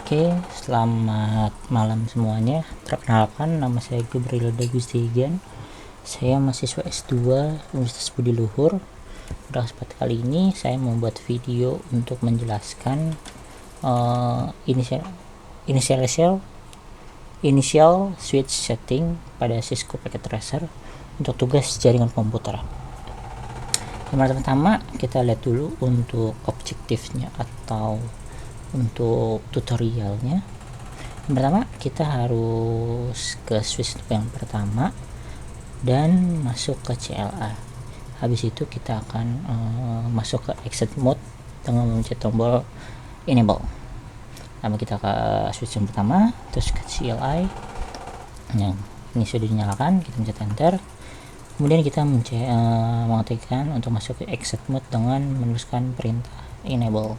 Oke, selamat malam semuanya. Perkenalkan, nama saya Gabriel Dagustigan. Saya mahasiswa S2 Universitas Budi Luhur. Pada kesempatan kali ini saya membuat video untuk menjelaskan initial switch setting pada Cisco Packet Tracer untuk tugas jaringan komputer. Yang pertama kita lihat dulu untuk objektifnya atau untuk tutorialnya. Yang pertama kita harus ke switch yang pertama dan masuk ke CLA. Habis itu kita akan masuk ke exit mode dengan mencet tombol enable. Lalu kita ke switch yang pertama, terus ke CLI. Yang ini sudah dinyalakan, kita mencet enter. Kemudian kita mengetikkan untuk masuk ke exit mode dengan menuliskan perintah enable.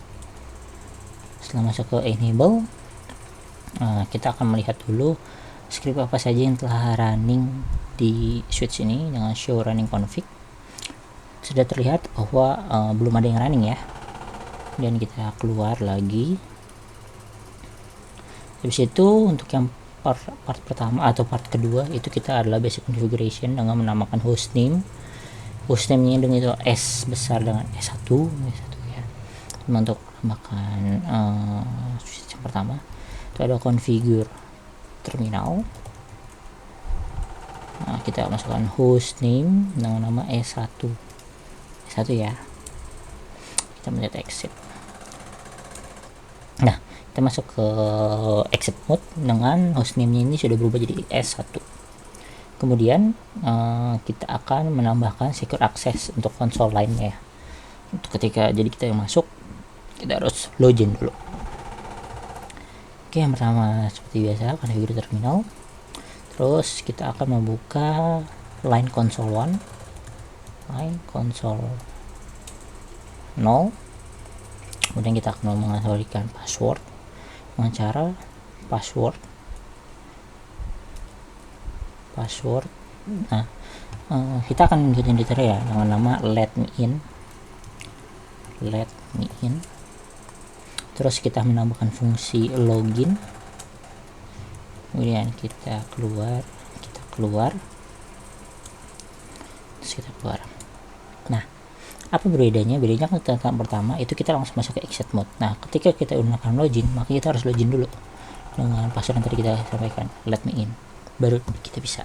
Setelah masuk ke enable, kita akan melihat dulu script apa saja yang telah running di switch ini dengan show running config. Sudah terlihat bahwa belum ada yang running ya. Dan kita keluar lagi. Habis itu untuk yang part pertama atau part kedua itu kita adalah basic configuration dengan menamakan hostname. Hostname-nya dengan itu S besar dengan S1 ya. Untuk menambahkan switch yang pertama itu ada configure terminal. Nah, kita masukkan hostname dengan nama S1 ya. Kita mencet exit. Nah, kita masuk ke exit mode dengan hostname-nya ini sudah berubah jadi S1. Kemudian kita akan menambahkan secure access untuk konsol lainnya ya. Untuk ketika jadi kita yang masuk, kita harus login dulu. Oke, yang pertama seperti biasa configure terminal. Terus kita akan membuka line console 0. Kemudian kita akan mengasosiasikan password dengan cara password. Nah, kita akan mengikuti kriteria ya dengan nama let me in. Terus kita menambahkan fungsi login. Kemudian kita keluar. Terus kita keluar. Nah, apa bedanya? Bedanya kan pertama itu kita langsung masuk ke exit mode. Nah, ketika kita gunakan login, maka kita harus login dulu dengan password yang tadi kita sampaikan, let me in. Baru kita bisa.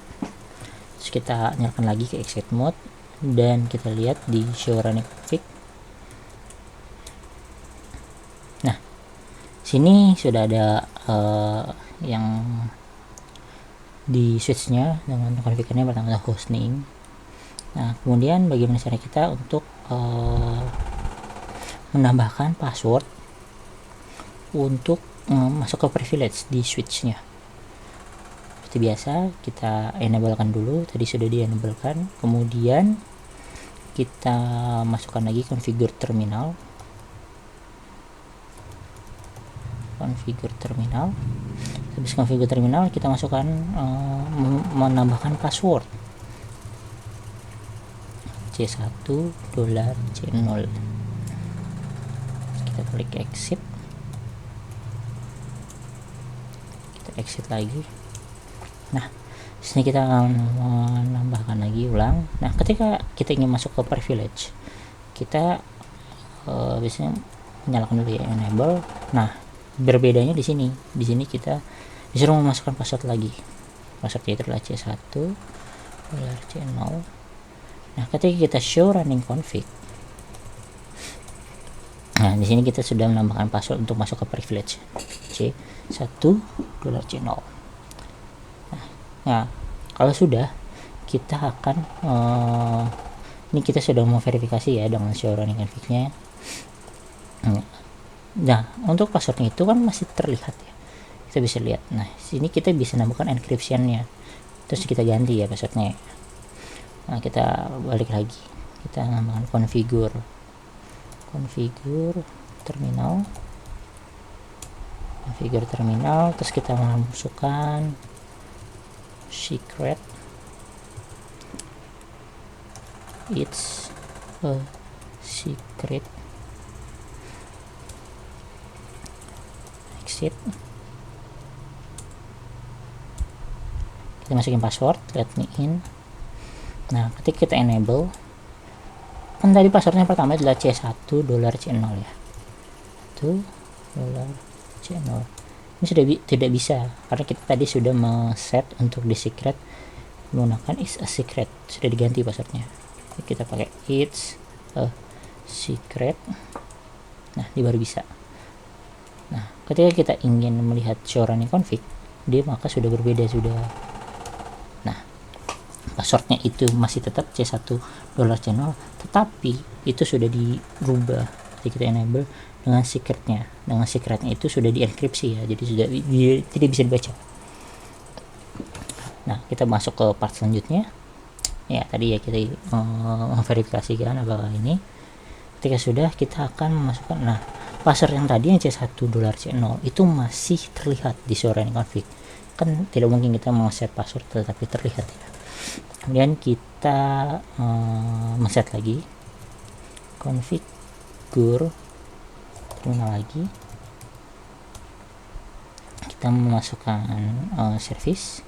Terus kita nyalakan lagi ke exit mode dan kita lihat di show running config. Nah, sini sudah ada yang di switchnya dengan konfigurasinya pertama hostname. Nah, kemudian bagaimana cara kita untuk menambahkan password untuk masuk ke privilege di switchnya. Seperti biasa kita enablekan dulu, tadi sudah di enablekan. Kemudian kita masukkan lagi configure terminal. Habis configure terminal kita masukkan menambahkan password C1 $C0. Kita klik exit, kita exit lagi. Nah, sini kita akan menambahkan lagi ulang. Nah, ketika kita ingin masuk ke privilege, kita biasanya menyalakan dulu ya enable. Nah, berbedanya di sini kita disuruh memasukkan password lagi. Passwordnya itu adalah C1 $C0. Nah, ketika kita show running config, nah di sini kita sudah menambahkan password untuk masuk ke privilege C1 $C0. Nah, kalau sudah, kita akan ini kita sudah mau verifikasi ya dengan show running config-nya. Nah, untuk passwordnya itu kan masih terlihat ya, kita bisa lihat. Nah, sini kita bisa nambahkan encryption-nya, terus kita ganti ya passwordnya. Nah, kita balik lagi, kita nambahkan configure terminal, terus kita masukkan secret, it's a secret, exit. kita masukin password let me in. Nah ketika kita enable, kan tadi passwordnya pertama adalah C1 $C0 ya, itu $C0. Ini sudah tidak bisa karena kita tadi sudah set untuk di secret menggunakan is a secret, sudah diganti passwordnya. Kita pakai it's a secret. Nah dia baru bisa. Nah ketika kita ingin melihat show running config, dia maka sudah berbeda sudah. Nah passwordnya itu masih tetap C1 $C0, tetapi itu sudah dirubah ketika kita enable dengan secretnya. Dengan secretnya itu sudah dienkripsi ya, jadi sudah tidak bisa dibaca. Nah kita masuk ke part selanjutnya ya, tadi ya kita memverifikasikan apakah ini. Ketika sudah, kita akan memasukkan, nah password yang tadi yang C1 $C0 itu masih terlihat di show running config. Kan tidak mungkin kita men-set password tetapi terlihat ya. Kemudian kita men-set lagi configure terminal lagi, kita memasukkan service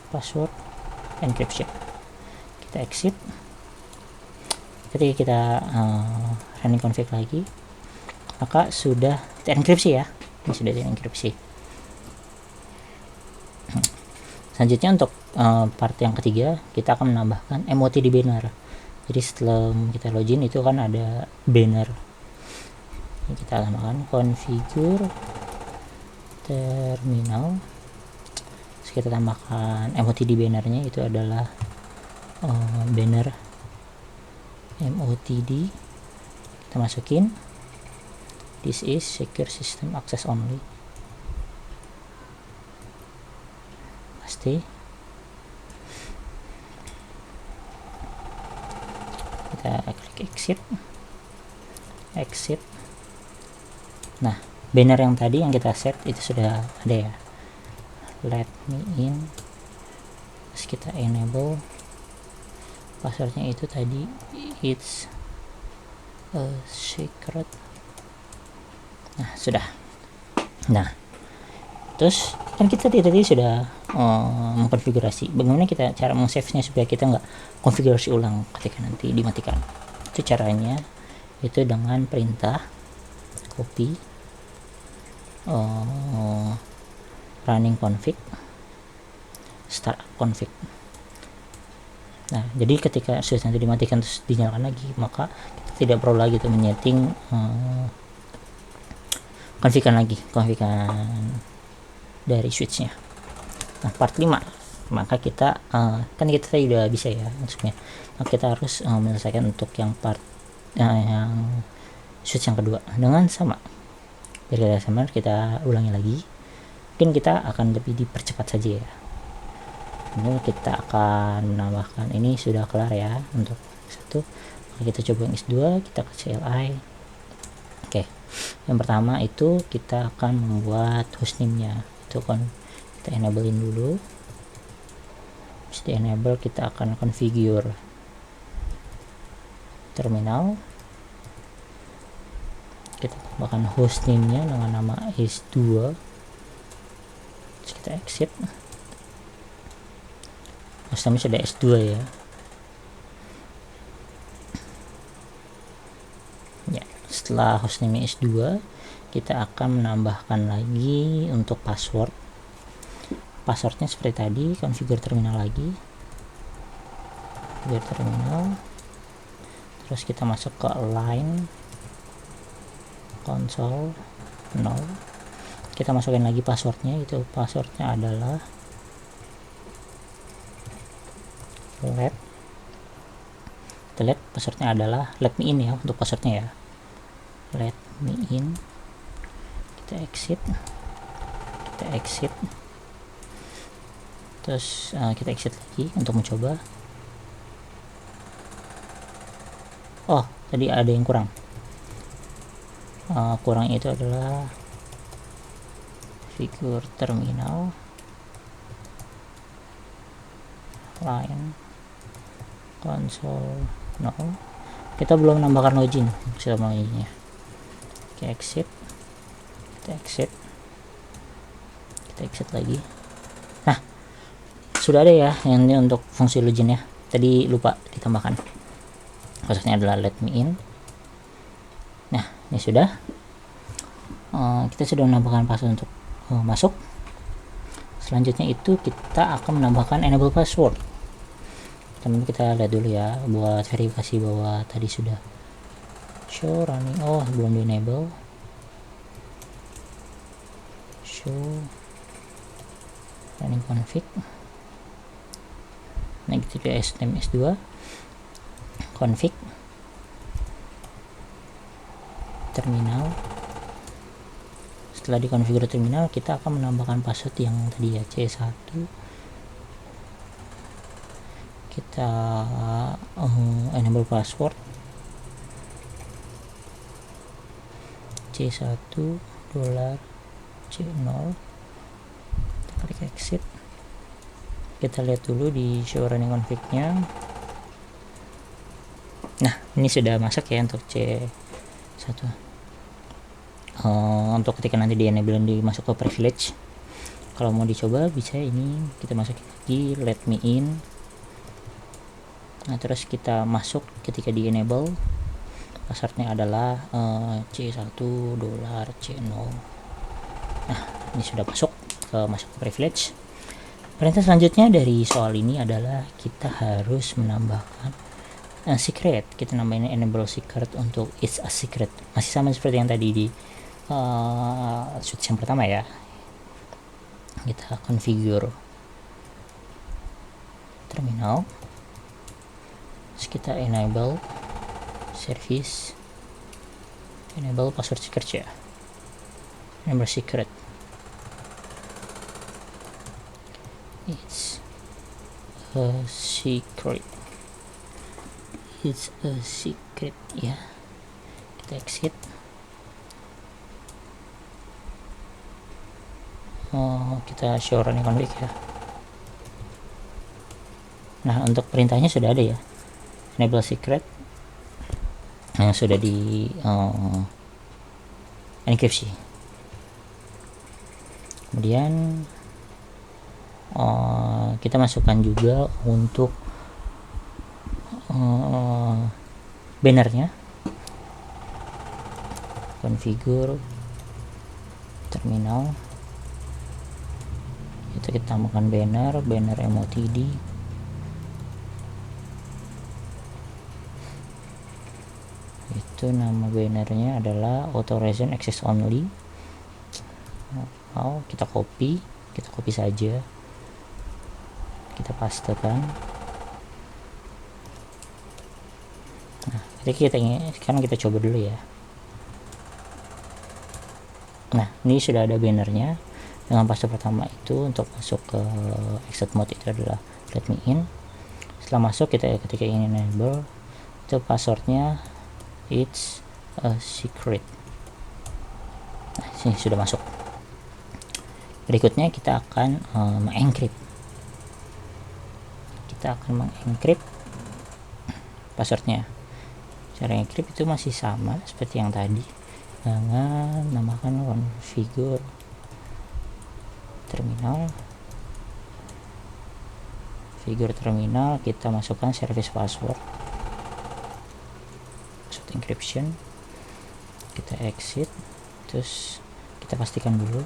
password encryption, kita exit. Ketika kita running config lagi, maka sudah terenkripsi ya, ini sudah terenkripsi. Selanjutnya untuk part yang ketiga, kita akan menambahkan emoti di banner. Jadi setelah kita login itu kan ada banner, ini kita tambahkan configure terminal. Terus kita tambahkan emoti di bannernya, itu adalah banner MOTD. Kita masukin this is secure system access only, pasti. Kita klik exit. Nah banner yang tadi yang kita set itu sudah ada ya, let me in. Terus kita enable passwordnya itu tadi it's a secret. Nah sudah. Nah terus kan kita tadi sudah mengkonfigurasi bagaimana kita cara meng-save-nya supaya kita nggak konfigurasi ulang ketika nanti dimatikan. Itu caranya itu dengan perintah copy running config start config. Nah jadi ketika switch nanti dimatikan terus dinyalakan lagi, maka kita tidak perlu lagi tuh menyeting konfigan dari switchnya. Nah part 5, maka kita kan kita tadi udah bisa ya maksudnya, maka kita harus menyelesaikan untuk yang part yang switch yang kedua dengan sama. Biar kita ulangi lagi, mungkin kita akan lebih dipercepat saja ya. Ini kita akan menambahkan, ini sudah kelar ya untuk satu. Kita coba yang S2, kita ke CLI. Oke, yang pertama itu kita akan membuat hostname-nya, itu kan kita enablein dulu. Terus di enable kita akan configure terminal, kita tambahkan hostname-nya dengan nama S2. Terus kita exit. Hostname sudah S2 ya. Ya, setelah hostname S2, kita akan menambahkan lagi untuk password. Passwordnya seperti tadi, configure terminal lagi. Configure terminal. Terus kita masuk ke line console 0. Kita masukin lagi passwordnya, itu passwordnya adalah let passwordnya adalah let me in ya, untuk passwordnya ya, let me in. Kita exit, terus kita exit lagi untuk mencoba. Oh tadi ada yang kurang, itu adalah figure terminal line console 0. Kita belum menambahkan login, sudah loginnya. Kita exit lagi. Nah sudah ada ya yang ini untuk fungsi login ya, tadi lupa ditambahkan. Passwordnya adalah let me in. Nah ini sudah, kita sudah menambahkan password untuk masuk. Selanjutnya itu kita akan menambahkan enable password. Teman-teman kita lihat dulu ya buat verifikasi bahwa tadi sudah show running. Oh belum di enable. Show running config. Negatif S2 config terminal. Setelah dikonfigurasi terminal, kita akan menambahkan password yang tadi ya, C1. Kita enable password C1 $C0. Kita klik exit. Kita lihat dulu di show running config-nya. Nah ini sudah masuk ya untuk C1. Untuk ketika nanti di enable dimasuk ke privilege, kalau mau dicoba bisa ini kita masuk lagi let me in. Nah terus kita masuk ketika di enable, passwordnya adalah C1 $C0. Nah ini sudah masuk ke privilege. Perintah selanjutnya dari soal ini adalah kita harus menambahkan secret. Kita nambahin enable secret untuk it's a secret. Masih sama seperti yang tadi di switch yang pertama ya. Kita configure terminal. Terus kita enable service, enable password secret ya. Enable secret. It's a secret. It's a secret ya. Kita exit. Kita show running config ya. Nah untuk perintahnya sudah ada ya, enable secret yang sudah di enkripsi. Kemudian kita masukkan juga untuk bannernya, configure terminal. Itu kita tambahkan banner MOTD. Itu nama bannernya adalah authorization access only. Kita copy saja, kita pastekan. Nah sekarang kita coba dulu ya. Nah ini sudah ada bannernya dengan password pertama. Itu untuk masuk ke exit mode itu adalah let me in. Setelah masuk kita ketika ingin enable, itu passwordnya it's a secret. Nah sini sudah masuk. Berikutnya kita akan mengencrypt. Kita akan mengencrypt passwordnya. Cara encrypt itu masih sama seperti yang tadi, dengan namakan configure terminal. Kita masukkan service password encryption. Kita exit, terus kita pastikan dulu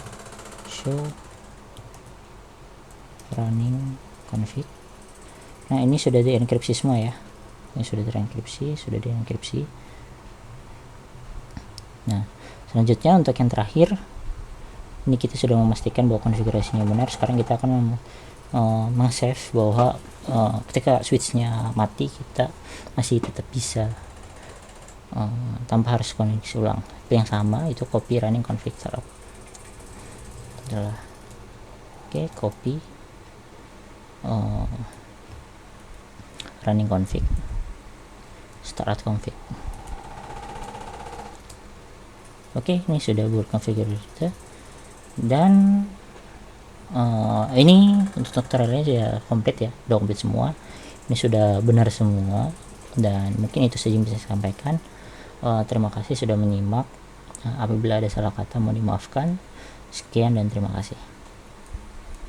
show running config. Nah ini sudah dienkripsi semua ya, ini sudah dienkripsi. Nah selanjutnya untuk yang terakhir, ini kita sudah memastikan bahwa konfigurasinya benar. Sekarang kita akan meng-save bahwa ketika switchnya mati kita masih tetap bisa tanpa harus koneksi ulang. Yang sama itu copy running config startup adalah copy running config startup config. Ini sudah berkonfigurasi dan ini untuk tutorialnya sudah komplit ya, sudah komplit semua. Ini sudah benar semua dan mungkin itu saja yang bisa saya sampaikan. Terima kasih sudah menyimak. Apabila ada salah kata mohon dimaafkan. Sekian dan terima kasih.